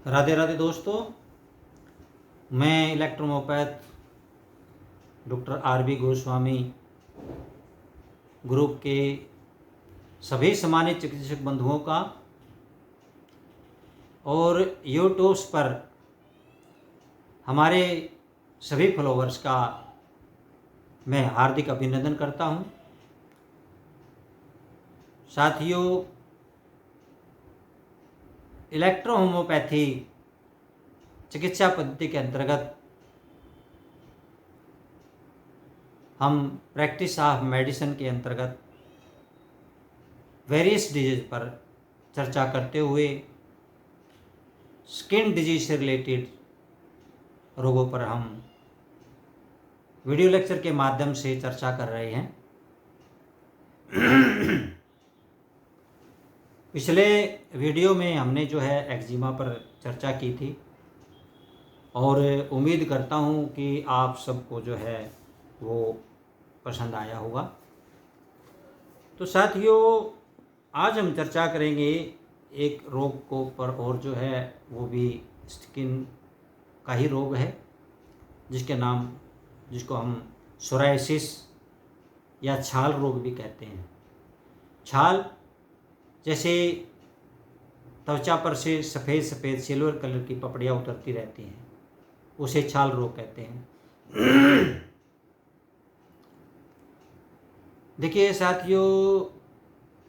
राधे राधे दोस्तों, मैं इलेक्ट्रोमोपैथ doctor RB. Goswami group के सभी सम्मानित चिकित्सक बंधुओं का और यूट्यूब पर हमारे सभी फॉलोवर्स का मैं हार्दिक अभिनंदन करता हूं। साथियों, इलेक्ट्रो होम्योपैथी चिकित्सा पद्धति के अंतर्गत हम प्रैक्टिस ऑफ मेडिसिन के अंतर्गत वेरियस डिजीज पर चर्चा करते हुए स्किन डिजीज से रिलेटेड रोगों पर हम वीडियो लेक्चर के माध्यम से चर्चा कर रहे हैं। पिछले वीडियो में हमने जो है एक्जिमा पर चर्चा की थी और उम्मीद करता हूँ कि आप सबको जो है वो पसंद आया होगा। तो साथियों, आज हम चर्चा करेंगे एक रोग को पर, और जो है वो भी स्किन का ही रोग है, जिसको हम सोराइसिस या छाल रोग भी कहते हैं। छाल जैसे त्वचा पर से सफ़ेद सफ़ेद सिल्वर कलर की पपड़ियाँ उतरती रहती हैं, उसे छाल रोग कहते हैं। देखिए साथियों,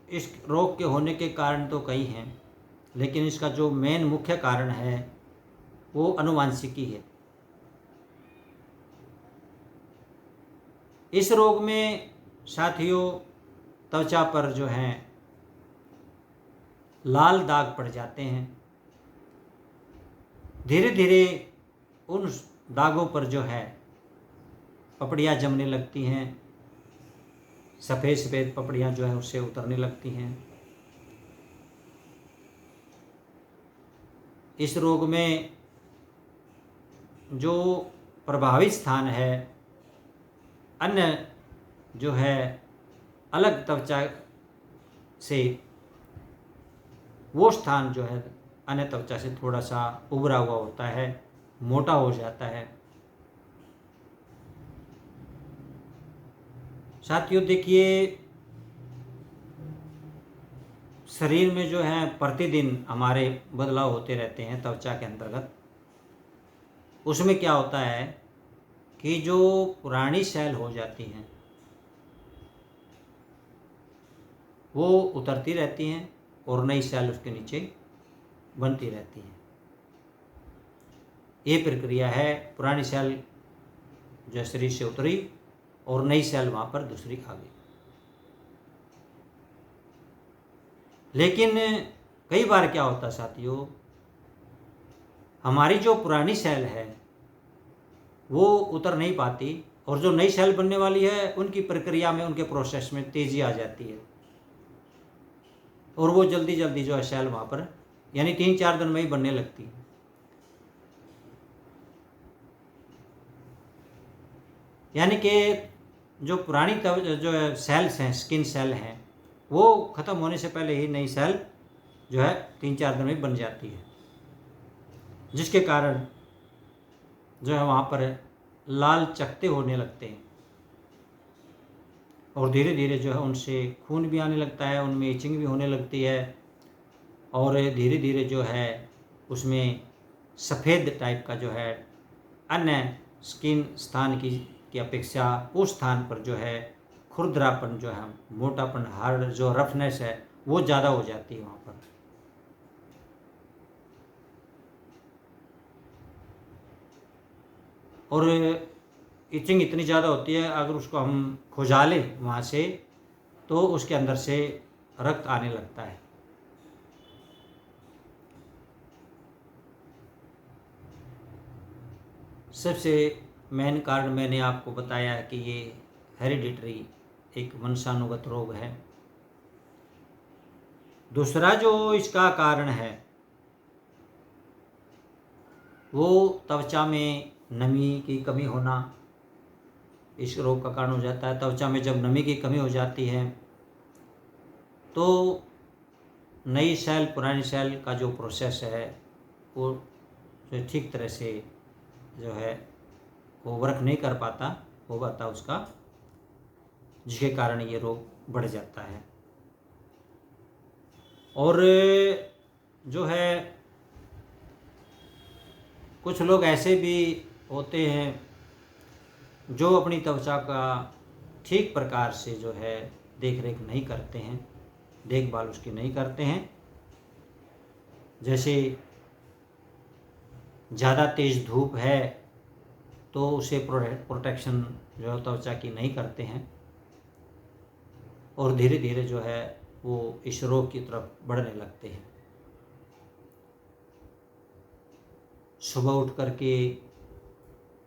इस रोग के होने के कारण तो कई हैं, लेकिन इसका जो मेन मुख्य कारण है वो आनुवांशिकी है। इस रोग में साथियों त्वचा पर जो है लाल दाग पड़ जाते हैं। धीरे धीरे उन दागों पर जो है पपड़ियाँ जमने लगती हैं, सफ़ेद सफ़ेद पपड़ियाँ जो है उससे उतरने लगती हैं। इस रोग में जो प्रभावित स्थान है, अन्य जो है अलग त्वचा से वो स्थान जो है अन्य त्वचा से थोड़ा सा उभरा हुआ होता है, मोटा हो जाता है। साथियों देखिए, शरीर में जो है प्रतिदिन हमारे बदलाव होते रहते हैं त्वचा के अंतर्गत। उसमें क्या होता है कि जो पुरानी सेल हो जाती हैं वो उतरती रहती हैं और नई सेल उसके नीचे बनती रहती हैं। ये प्रक्रिया है, पुरानी सेल जो शरीर से उतरी और नई सेल वहाँ पर दूसरी आ गई। लेकिन कई बार क्या होता है साथियों, हमारी जो पुरानी सेल है वो उतर नहीं पाती और जो नई सेल बनने वाली है उनकी प्रक्रिया में, उनके प्रोसेस में तेज़ी आ जाती है और वो जल्दी जल्दी जो है सेल वहाँ पर यानी 3-4 दिन में ही बनने लगती है। यानी कि जो पुरानी जो सेल्स हैं, स्किन सेल हैं, वो ख़त्म होने से पहले ही नई सेल जो है 3-4 दिन में बन जाती है, जिसके कारण जो है वहाँ पर लाल चकत्ते होने लगते हैं और धीरे धीरे जो है उनसे खून भी आने लगता है, उनमें इचिंग भी होने लगती है और धीरे धीरे जो है उसमें सफ़ेद टाइप का जो है अन्य स्किन स्थान की अपेक्षा उस स्थान पर जो है खुरदरापन जो है, मोटापन, हार्ड जो रफनेस है वो ज़्यादा हो जाती है वहाँ पर। और इचिंग इतनी ज़्यादा होती है, अगर उसको हम खुजालें वहाँ से तो उसके अंदर से रक्त आने लगता है। सबसे मेन कारण मैंने आपको बताया है कि ये हेरिडिटरी एक वंशानुगत रोग है। दूसरा जो इसका कारण है वो त्वचा में नमी की कमी होना इस रोग का कारण हो जाता है। त्वचा में जब नमी की कमी हो जाती है तो नई सेल पुरानी सेल का जो प्रोसेस है वो जो ठीक तरह से जो है वो वर्क नहीं कर पाता हो पाता उसका, जिसके कारण ये रोग बढ़ जाता है। और जो है कुछ लोग ऐसे भी होते हैं जो अपनी त्वचा का ठीक प्रकार से जो है देख रेख नहीं करते हैं, देखभाल उसकी नहीं करते हैं। जैसे ज़्यादा तेज़ धूप है तो उसे प्रोटेक्शन जो है त्वचा की नहीं करते हैं, और धीरे धीरे जो है वो इस रोग की तरफ बढ़ने लगते हैं। सुबह उठ करके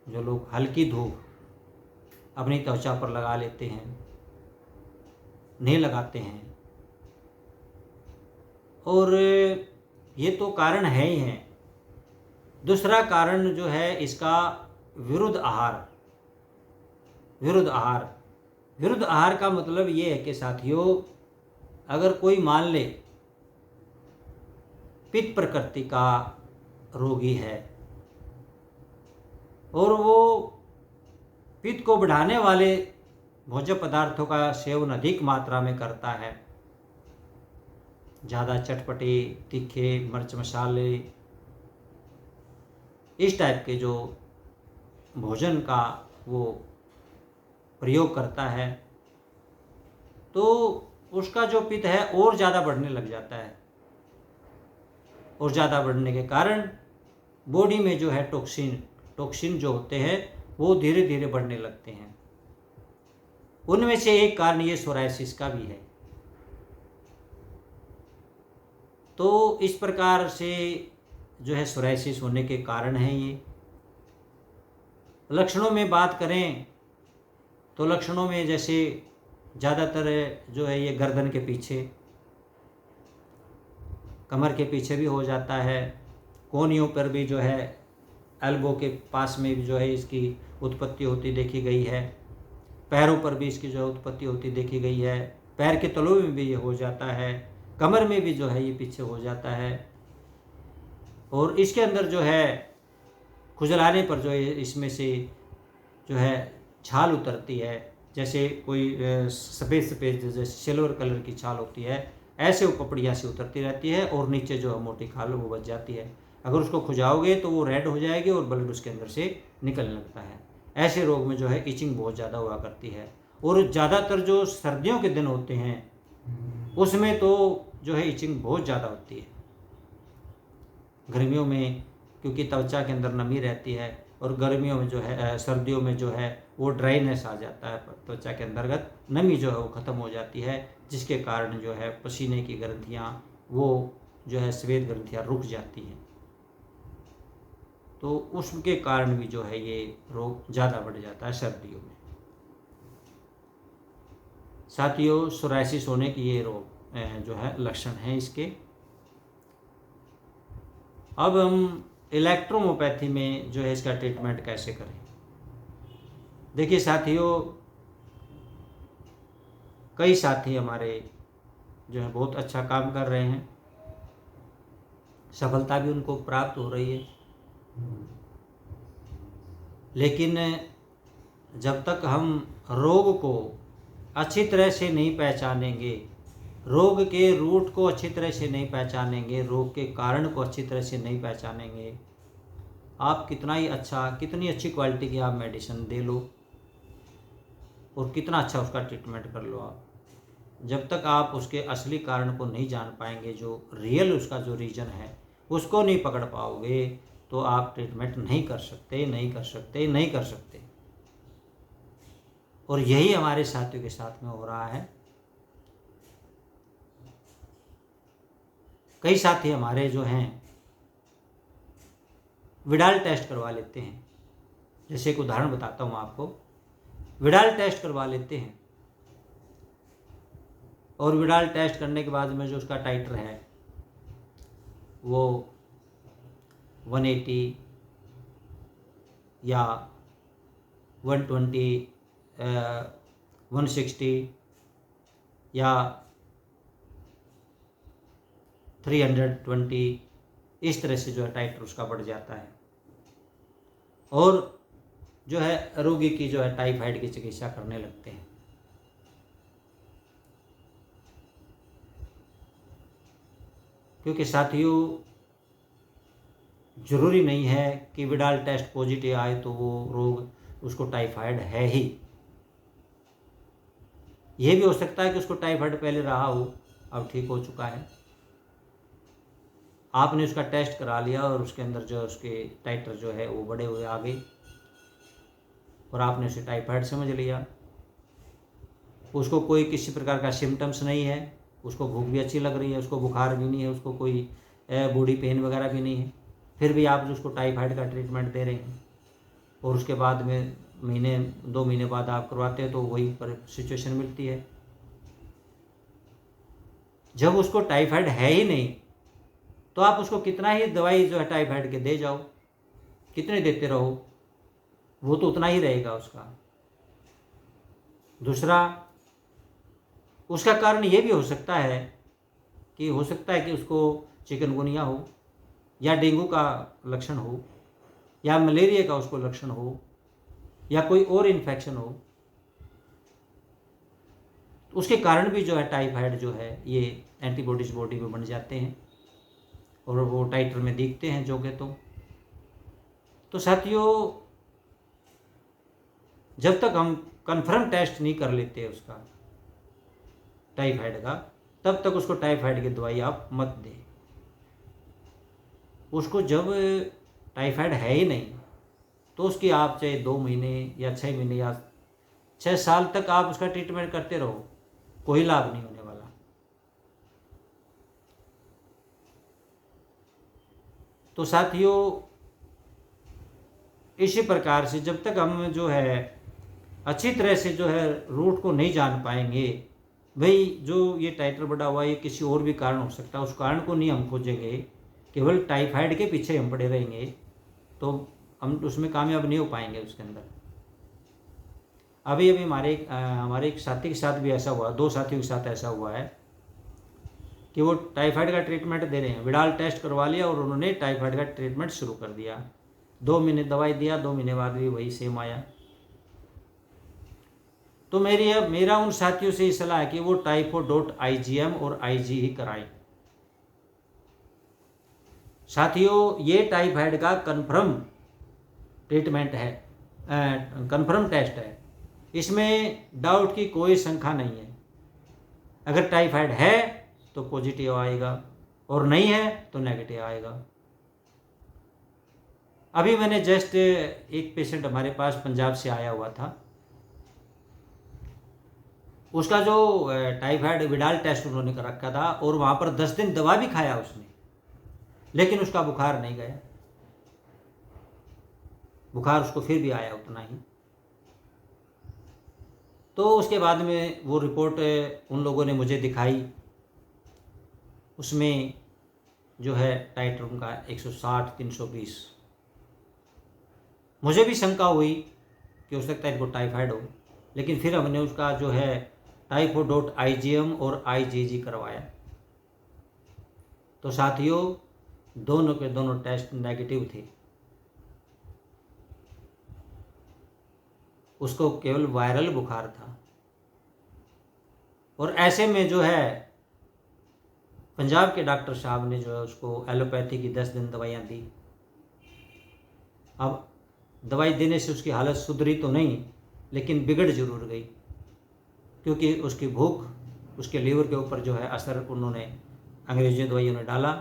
जो लोग हल्की धूप अपनी त्वचा पर लगा लेते हैं, नहीं लगाते हैं, और ये तो कारण है ही है। दूसरा कारण जो है इसका विरुद्ध आहार। विरुद्ध आहार का मतलब ये है कि साथियों, अगर कोई मान ले पित्त प्रकृति का रोगी है और वो पित्त को बढ़ाने वाले भोज्य पदार्थों का सेवन अधिक मात्रा में करता है, ज़्यादा चटपटे, तीखे, मिर्च मसाले, इस टाइप के जो भोजन का वो प्रयोग करता है, तो उसका जो पित्त है और ज़्यादा बढ़ने लग जाता है, और ज़्यादा बढ़ने के कारण बॉडी में जो है टॉक्सिन जो होते हैं वो धीरे धीरे बढ़ने लगते हैं। उनमें से एक कारण ये सोराइसिस का भी है। तो इस प्रकार से जो है सोराइसिस होने के कारण है ये। लक्षणों में बात करें तो लक्षणों में जैसे ज़्यादातर जो है ये गर्दन के पीछे, कमर के पीछे भी हो जाता है, कोहनियों पर भी जो है एल्बो के पास में भी जो है इसकी उत्पत्ति होती देखी गई है, पैरों पर भी इसकी जो है उत्पत्ति होती देखी गई है, पैर के तलों में भी ये हो जाता है, कमर में भी जो है ये पीछे हो जाता है, और इसके अंदर जो है खुजलाने पर जो है इसमें से जो है छाल उतरती है, जैसे कोई सफ़ेद जैसे सिल्वर कलर की छाल होती है, ऐसे वो पपड़ियाँ से उतरती रहती है और नीचे जो है मोटी खाल वो बच जाती है। अगर उसको खुजाओगे तो वो रेड हो जाएगी और ब्लड उसके अंदर से निकलने लगता है। ऐसे रोग में जो है इचिंग बहुत ज़्यादा हुआ करती है, और ज़्यादातर जो सर्दियों के दिन होते हैं उसमें तो जो है इचिंग बहुत ज़्यादा होती है। गर्मियों में क्योंकि त्वचा के अंदर नमी रहती है, और गर्मियों में जो है सर्दियों में जो है वो ड्राइनेस आ जाता है, त्वचा के अंतर्गत नमी जो है वो ख़त्म हो जाती है, जिसके कारण जो है पसीने की ग्रंथियाँ वो जो है श्वेत ग्रंथियाँ रुक जाती हैं। तो उसके कारण भी जो है ये रोग ज़्यादा बढ़ जाता है सर्दियों में। साथियों, सोराइसिस होने की ये रोग जो है लक्षण हैं इसके। अब हम इलेक्ट्रोहोम्योपैथी में जो है इसका ट्रीटमेंट कैसे करें। देखिए साथियों, कई साथी हमारे जो है बहुत अच्छा काम कर रहे हैं, सफलता भी उनको प्राप्त हो रही है, लेकिन जब तक हम रोग को अच्छी तरह से नहीं पहचानेंगे, रोग के रूट को अच्छी तरह से नहीं पहचानेंगे, रोग के कारण को अच्छी तरह से नहीं पहचानेंगे, आप कितनी अच्छी क्वालिटी की आप मेडिसिन दे लो और कितना अच्छा उसका ट्रीटमेंट कर लो, आप जब तक आप उसके असली कारण को नहीं जान पाएंगे, जो रियल उसका जो रीज़न है उसको नहीं पकड़ पाओगे, तो आप ट्रीटमेंट नहीं कर सकते। और यही हमारे साथियों के साथ में हो रहा है। कई साथी हमारे जो हैं विडाल टेस्ट करवा लेते हैं। जैसे एक उदाहरण बताता हूँ आपको, विडाल टेस्ट करवा लेते हैं, और विडाल टेस्ट करने के बाद में जो उसका टाइटर है वो 180 या 120, 160 या 320 इस तरह से जो है टाइटर उसका बढ़ जाता है और जो है रोगी की जो है टाइफाइड की चिकित्सा करने लगते हैं। क्योंकि साथियों, जरूरी नहीं है कि विडाल टेस्ट पॉजिटिव आए तो वो रोग उसको टाइफाइड है ही। यह भी हो सकता है कि उसको टाइफाइड पहले रहा हो, अब ठीक हो चुका है, आपने उसका टेस्ट करा लिया और उसके अंदर जो उसके टाइटर जो है वो बढ़े हुए आ गए और आपने उसे टाइफाइड समझ लिया। उसको कोई किसी प्रकार का सिम्टम्स नहीं है, उसको भूख भी अच्छी लग रही है, उसको बुखार भी नहीं है, उसको कोई बॉडी पेन वगैरह भी नहीं है, फिर भी आप उसको टाइफाइड का ट्रीटमेंट दे रहे हैं और उसके बाद में महीने 2 महीने बाद आप करवाते हैं तो वही पर सिचुएशन मिलती है। जब उसको टाइफाइड है ही नहीं तो आप उसको कितना ही दवाई जो है टाइफाइड के दे जाओ, कितने देते रहो, वो तो उतना ही रहेगा उसका। दूसरा, उसका कारण ये भी हो सकता है कि उसको चिकनगुनिया हो या डेंगू का लक्षण हो या मलेरिया का उसको लक्षण हो या कोई और इन्फेक्शन हो, तो उसके कारण भी जो है टाइफाइड जो है ये एंटीबॉडीज बॉडी में बन जाते हैं और वो टाइटर में दिखते हैं जो के तो साथियों, जब तक हम कन्फर्म टेस्ट नहीं कर लेते उसका टाइफाइड का, तब तक उसको टाइफाइड की दवाई आप मत दें। उसको जब टाइफाइड है ही नहीं तो उसकी आप चाहे 2 महीने या 6 महीने या 6 साल तक आप उसका ट्रीटमेंट करते रहो, कोई लाभ नहीं होने वाला। तो साथियों, इसी प्रकार से जब तक हम जो है अच्छी तरह से जो है रूट को नहीं जान पाएंगे, भाई जो ये टाइटर बढ़ा हुआ है ये किसी और भी कारण हो सकता है, उस कारण को नहीं हम खोजेंगे, केवल टाइफाइड के पीछे हम पड़े रहेंगे तो हम उसमें कामयाब नहीं हो पाएंगे उसके अंदर। अभी हमारे एक साथी के साथ भी ऐसा हुआ, 2 साथियों के साथ ऐसा हुआ है कि वो टाइफाइड का ट्रीटमेंट दे रहे हैं, विडाल टेस्ट करवा लिया और उन्होंने टाइफाइड का ट्रीटमेंट शुरू कर दिया। 2 महीने दवाई दिया, 2 महीने बाद भी वही सेम आया। तो मेरा उन साथियों से ये सलाह है कि वो typho.igm और IG ही कराएं। साथियों, ये टाइफाइड का कन्फर्म ट्रीटमेंट है, कन्फर्म टेस्ट है, इसमें डाउट की कोई शंका नहीं है। अगर टाइफाइड है तो पॉजिटिव आएगा और नहीं है तो नेगेटिव आएगा। अभी मैंने जस्ट एक पेशेंट हमारे पास पंजाब से आया हुआ था, उसका जो टाइफाइड विडाल टेस्ट उन्होंने कर रखा था और वहाँ पर 10 दिन दवा भी खाया उसने, लेकिन उसका बुखार नहीं गया, बुखार उसको फिर भी आया उतना ही। तो उसके बाद में वो रिपोर्ट उन लोगों ने मुझे दिखाई, उसमें जो है टाइटर उनका 160-320। मुझे भी शंका हुई कि हो सकता है इनको टाइफाइड हो, लेकिन फिर हमने उसका जो है typho.igm और IgG करवाया। तो साथियों, दोनों के दोनों टेस्ट नेगेटिव थे, उसको केवल वायरल बुखार था। और ऐसे में जो है पंजाब के डॉक्टर साहब ने जो है उसको एलोपैथी की 10 दिन दवाइयाँ दी। अब दवाई देने से उसकी हालत सुधरी तो नहीं, लेकिन बिगड़ जरूर गई, क्योंकि उसकी भूख, उसके लीवर के ऊपर जो है असर उन्होंने अंग्रेजी दवाइयों ने डाला।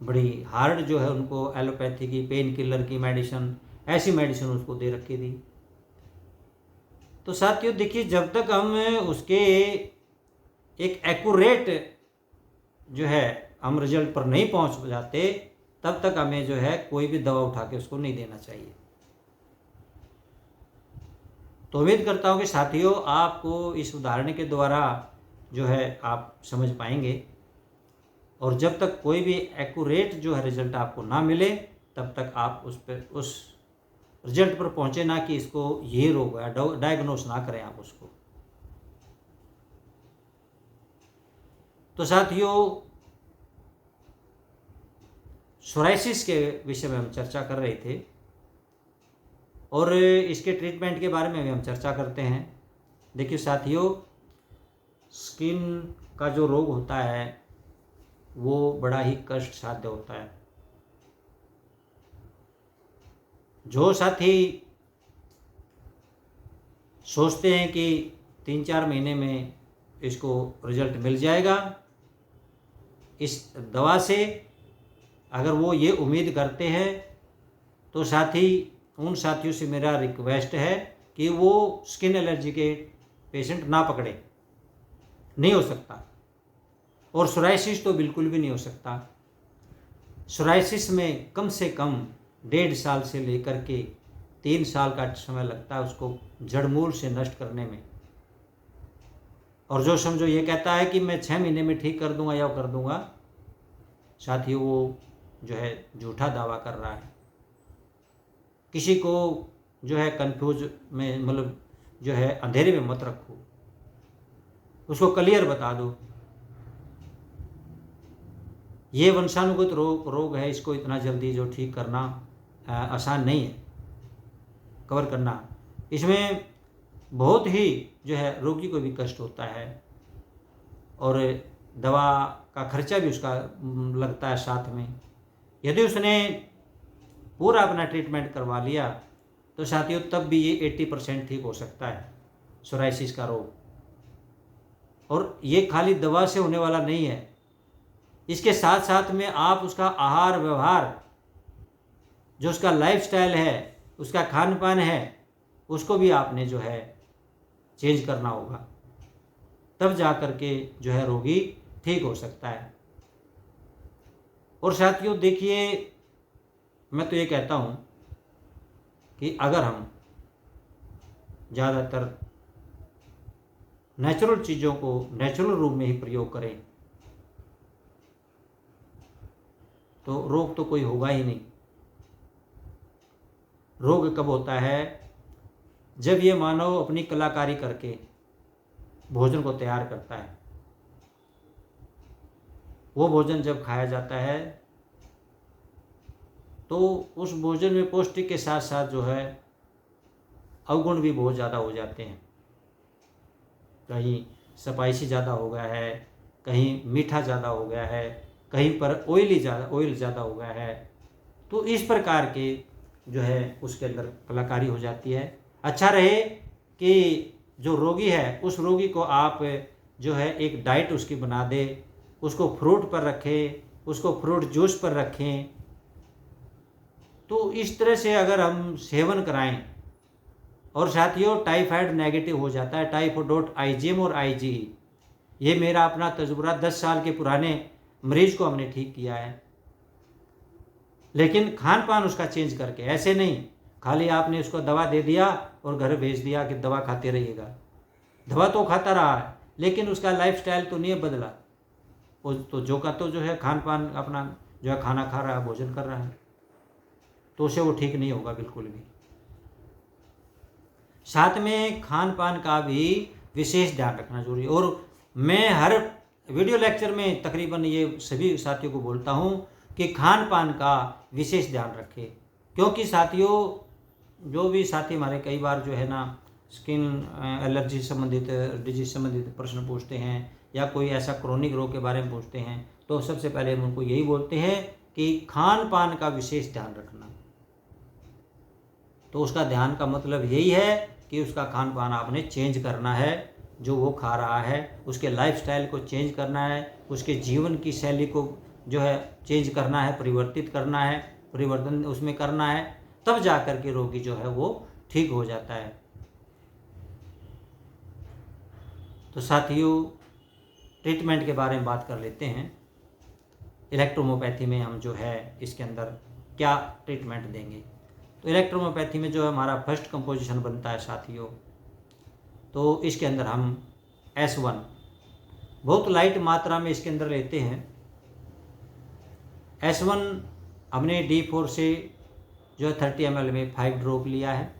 बड़ी हार्ड जो है उनको एलोपैथी की पेन किलर की मेडिसिन, ऐसी मेडिसिन उसको दे रखी थी। तो साथियों देखिए, जब तक हम उसके एक एक्यूरेट जो है हम रिजल्ट पर नहीं पहुंच जाते, तब तक हमें जो है कोई भी दवा उठा के उसको नहीं देना चाहिए। तो उम्मीद करता हूँ कि साथियों, आपको इस उदाहरण के द्वारा जो है आप समझ पाएंगे, और जब तक कोई भी एक्यूरेट जो है रिजल्ट आपको ना मिले, तब तक आप उस रिजल्ट पर पहुँचे ना कि इसको ये रोग है, डायग्नोस ना करें आप उसको। तो साथियों, सोराइसिस के विषय में हम चर्चा कर रहे थे और इसके ट्रीटमेंट के बारे में भी हम चर्चा करते हैं। देखिए साथियों, स्किन का जो रोग होता है वो बड़ा ही कष्ट साध्य होता है। जो साथी सोचते हैं कि 3-4 महीने में इसको रिजल्ट मिल जाएगा इस दवा से, अगर वो ये उम्मीद करते हैं तो उन साथियों से मेरा रिक्वेस्ट है कि वो स्किन एलर्जी के पेशेंट ना पकड़े। नहीं हो सकता। और सोराइसिस तो बिल्कुल भी नहीं हो सकता। सोराइसिस में कम से कम 1.5 साल से लेकर के 3 साल का समय लगता है उसको जड़मूल से नष्ट करने में। और जो समझो ये कहता है कि मैं 6 महीने में ठीक कर दूंगा या कर दूंगा, साथियों वो जो है झूठा दावा कर रहा है। किसी को जो है कंफ्यूज में, मतलब जो है अंधेरे में मत रखो, उसको क्लियर बता दो ये वंशानुगत रोग है, इसको इतना जल्दी जो ठीक करना आसान नहीं है, कवर करना। इसमें बहुत ही जो है रोगी को भी कष्ट होता है और दवा का खर्चा भी उसका लगता है साथ में। यदि उसने पूरा अपना ट्रीटमेंट करवा लिया तो साथियों तब भी ये 80% ठीक हो सकता है सोराइसिस का रोग। और ये खाली दवा से होने वाला नहीं है, इसके साथ साथ में आप उसका आहार व्यवहार, जो उसका लाइफस्टाइल है, उसका खान पान है, उसको भी आपने जो है चेंज करना होगा, तब जा कर के जो है रोगी ठीक हो सकता है। और साथियों देखिए, मैं तो ये कहता हूँ कि अगर हम ज़्यादातर नेचुरल चीज़ों को नेचुरल रूप में ही प्रयोग करें तो रोग तो कोई होगा ही नहीं। रोग कब होता है? जब ये मानव अपनी कलाकारी करके भोजन को तैयार करता है। वो भोजन जब खाया जाता है तो उस भोजन में पौष्टिक के साथ साथ जो है अवगुण भी बहुत ज़्यादा हो जाते हैं। कहीं स्पाइसी ज़्यादा हो गया है, कहीं मीठा ज़्यादा हो गया है, कहीं पर ऑयल ज़्यादा हो गया है। तो इस प्रकार के जो है उसके अंदर कलाकारी हो जाती है। अच्छा रहे कि जो रोगी है उस रोगी को आप जो है एक डाइट उसकी बना दे, उसको फ्रूट पर रखें, उसको फ्रूट जूस पर रखें। तो इस तरह से अगर हम सेवन कराएं, और साथियों टाइफाइड नेगेटिव हो जाता है, टाइफोडोट आईजीएम और आईजीई। ये मेरा अपना तजुर्बा, 10 साल के पुराने मरीज को हमने ठीक किया है। लेकिन खान पान उसका चेंज करके, ऐसे नहीं खाली आपने उसको दवा दे दिया और घर भेज दिया कि दवा खाते रहिएगा। दवा तो खाता रहा है लेकिन उसका लाइफस्टाइल तो नहीं बदला। वो तो जो का तो जो है खान पान अपना जो है खाना खा रहा है, भोजन कर रहा है, तो उसे वो ठीक नहीं होगा बिल्कुल भी। साथ में खान पान का भी विशेष ध्यान रखना जरूरी। और मैं हर वीडियो लेक्चर में तकरीबन ये सभी साथियों को बोलता हूँ कि खान पान का विशेष ध्यान रखें। क्योंकि साथियों जो भी साथी हमारे कई बार जो है ना स्किन एलर्जी संबंधित, डिजीज संबंधित प्रश्न पूछते हैं या कोई ऐसा क्रोनिक रोग के बारे में पूछते हैं, तो सबसे पहले हम उनको यही बोलते हैं कि खान पान का विशेष ध्यान रखना। तो उसका ध्यान का मतलब यही है कि उसका खान पान आपने चेंज करना है, जो वो खा रहा है उसके लाइफस्टाइल को चेंज करना है, उसके जीवन की शैली को जो है चेंज करना है, परिवर्तित करना है, परिवर्तन उसमें करना है, तब जा कर के रोगी जो है वो ठीक हो जाता है। तो साथियों ट्रीटमेंट के बारे में बात कर लेते हैं। इलेक्ट्रोहोम्योपैथी में हम जो है इसके अंदर क्या ट्रीटमेंट देंगे। तो इलेक्ट्रोहोम्योपैथी में जो है हमारा फर्स्ट कंपोजिशन बनता है साथियों, तो इसके अंदर हम S1 बहुत लाइट मात्रा में इसके अंदर लेते हैं। S1 हमने D4 से जो है 30 ml में 5 ड्रॉप लिया है,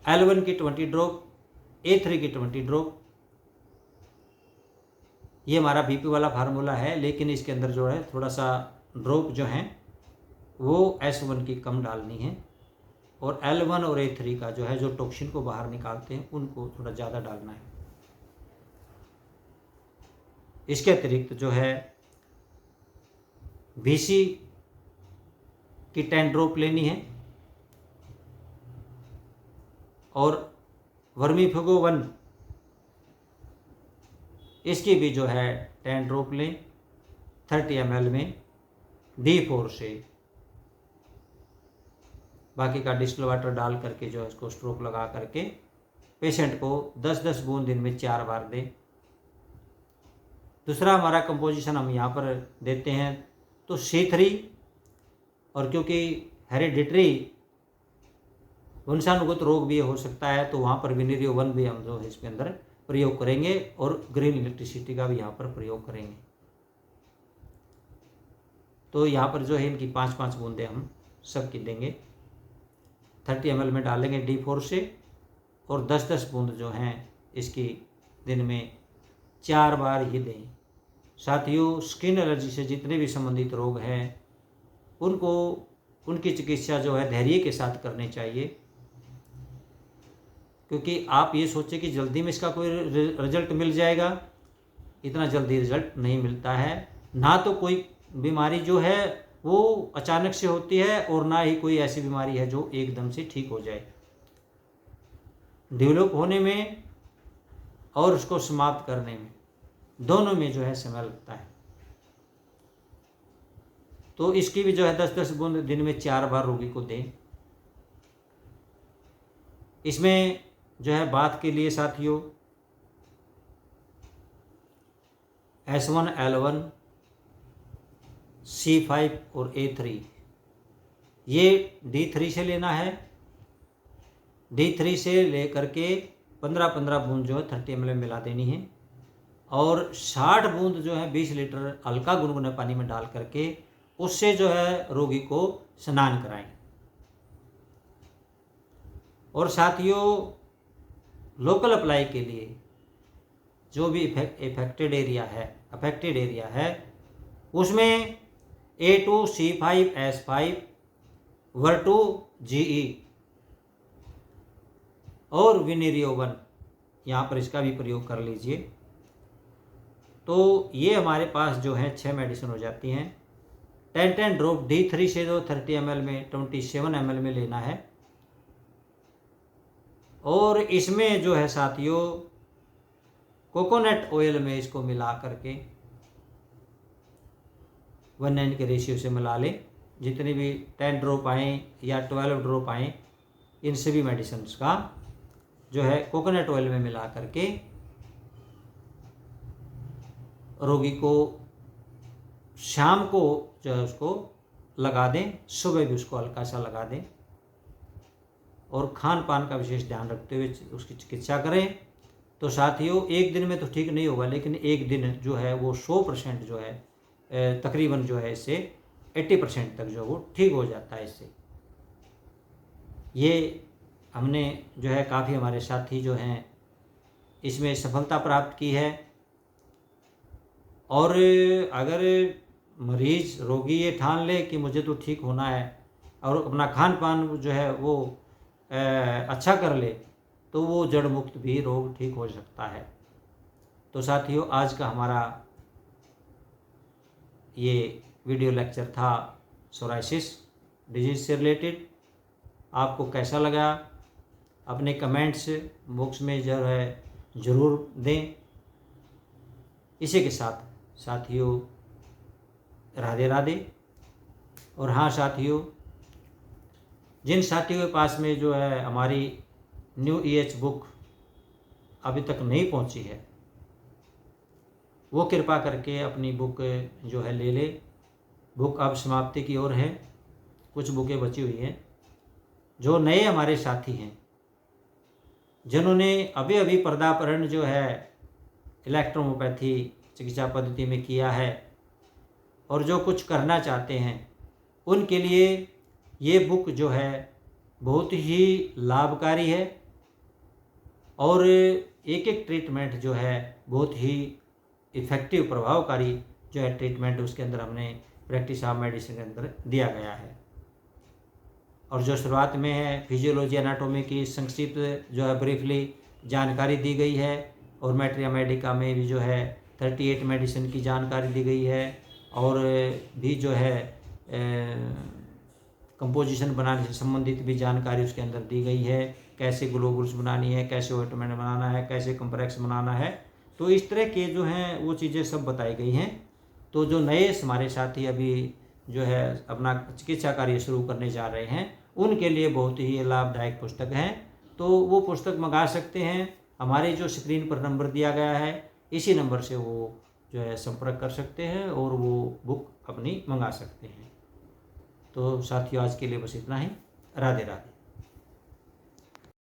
L1 की 20 ड्रॉप, A3 की 20 ड्रॉप, ये हमारा बीपी वाला फार्मूला है, लेकिन इसके अंदर जो है थोड़ा सा ड्रॉप जो है वो S1 की कम डालनी है, और L1 और A3 का जो है जो टॉक्सिन को बाहर निकालते हैं उनको थोड़ा ज़्यादा डालना है। इसके अतिरिक्त जो है BC की 10 ड्रॉप लेनी है, और वर्मीफेगो 1 इसकी भी जो है 10 ड्रॉप लें 30 ml में D4 से। बाकी का डिस्टिल वाटर डाल करके जो है इसको स्ट्रोक लगा करके पेशेंट को 10-10 बूंद दिन में 4 बार दें। दूसरा हमारा कंपोजिशन हम यहाँ पर देते हैं तो C3, और क्योंकि हेरिडिटरी वंशानुगत रोग भी हो सकता है तो वहाँ पर विनेरियो 1 भी हम जो है इसके अंदर प्रयोग करेंगे, और ग्रीन इलेक्ट्रिसिटी का भी यहाँ पर प्रयोग करेंगे। तो यहाँ पर जो है इनकी 5-5 बूंदें हम सबकी देंगे, 30 ml में डालेंगे D4 से, और 10-10 बूंद जो हैं इसकी दिन में 4 बार ही दें। साथियों, स्किन एलर्जी से जितने भी संबंधित रोग हैं उनको उनकी चिकित्सा जो है धैर्य के साथ करनी चाहिए, क्योंकि आप ये सोचें कि जल्दी में इसका कोई रिजल्ट मिल जाएगा, इतना जल्दी रिजल्ट नहीं मिलता है। ना तो कोई बीमारी जो है वो अचानक से होती है, और ना ही कोई ऐसी बीमारी है जो एकदम से ठीक हो जाए। डेवलप होने में और उसको समाप्त करने में दोनों में जो है समय लगता है। तो इसकी भी जो है 10-10 बूंद दिन में 4 बार रोगी को दें। इसमें जो है बात के लिए साथियों S1, L1, C5 और A3 ये D3 से लेना है। D3 से लेकर के 15-15 बूंद जो है 30 ml में मिला देनी है, और 60 बूंद जो है 20 लीटर हल्का गुनगुने पानी में डाल करके उससे जो है रोगी को स्नान कराएं। और साथियों, लोकल अप्लाई के लिए जो भी अफेक्टेड एरिया है उसमें A2C5S5 वर्टू GE और विनेरियो 1 यहाँ पर इसका भी प्रयोग कर लीजिए। तो ये हमारे पास जो है 6 मेडिसिन हो जाती हैं। 10-10 ड्रॉप D3 से जो 30 ml में 27 ml में लेना है, और इसमें जो है साथियों कोकोनट ऑयल में इसको मिला करके 1:9 के रेशियो से मिला लें। जितने भी 10 ड्रॉप आएँ या 12 ड्रॉप आएँ, इन सभी मेडिसिन का जो है कोकोनट ऑयल में मिला करके रोगी को शाम को जो है उसको लगा दें, सुबह भी उसको हल्का सा लगा दें, और खान पान का विशेष ध्यान रखते हुए उसकी चिकित्सा करें। तो साथियों, एक दिन में तो ठीक नहीं होगा, लेकिन एक दिन जो है वो 100% जो है तकरीबन जो है इससे 80% तक जो वो ठीक हो जाता है इससे। ये हमने जो है काफ़ी हमारे साथी जो हैं इसमें सफलता प्राप्त की है। और अगर मरीज रोगी ये ठान ले कि मुझे तो ठीक होना है और अपना खान पान जो है वो अच्छा कर ले, तो वो जड़ मुक्त भी रोग ठीक हो सकता है। तो साथियों, आज का हमारा ये वीडियो लेक्चर था सोराइसिस डिजीज से रिलेटेड। आपको कैसा लगा अपने कमेंट्स बॉक्स में जो है ज़रूर दें। इसी के साथ साथियों, राधे राधे। और हाँ साथियों, जिन साथियों के पास में जो है हमारी न्यू EH बुक अभी तक नहीं पहुंची है, वो कृपा करके अपनी बुक जो है ले ले। बुक अब समाप्ति की ओर है, कुछ बुकें बची हुई हैं। जो नए हमारे साथी हैं जिन्होंने अभी अभी पर्दापरण जो है इलेक्ट्रोहोम्योपैथी चिकित्सा पद्धति में किया है और जो कुछ करना चाहते हैं, उनके लिए ये बुक जो है बहुत ही लाभकारी है, और एक एक ट्रीटमेंट जो है बहुत ही इफ़ेक्टिव प्रभावकारी जो है ट्रीटमेंट उसके अंदर हमने प्रैक्टिस ऑफ मेडिसिन के अंदर दिया गया है। और जो शुरुआत में है फिजियोलॉजी एनाटॉमी की संक्षिप्त जो है ब्रीफली जानकारी दी गई है, और मैट्रिया मेडिका में भी जो है 38 मेडिसिन की जानकारी दी गई है, और भी जो है कंपोजिशन बनाने से संबंधित भी जानकारी उसके अंदर दी गई है, कैसे ग्लोबुल्स बनानी है, कैसे ओटमेंट बनाना है, कैसे कंप्रेक्स बनाना है। तो इस तरह के जो हैं वो चीज़ें सब बताई गई हैं। तो जो नए हमारे साथी अभी जो है अपना चिकित्सा कार्य शुरू करने जा रहे हैं उनके लिए बहुत ही लाभदायक पुस्तक है। तो वो पुस्तक मंगा सकते हैं, हमारे जो स्क्रीन पर नंबर दिया गया है इसी नंबर से वो जो है संपर्क कर सकते हैं और वो बुक अपनी मंगा सकते हैं। तो साथियों आज के लिए बस इतना ही। राधे राधे।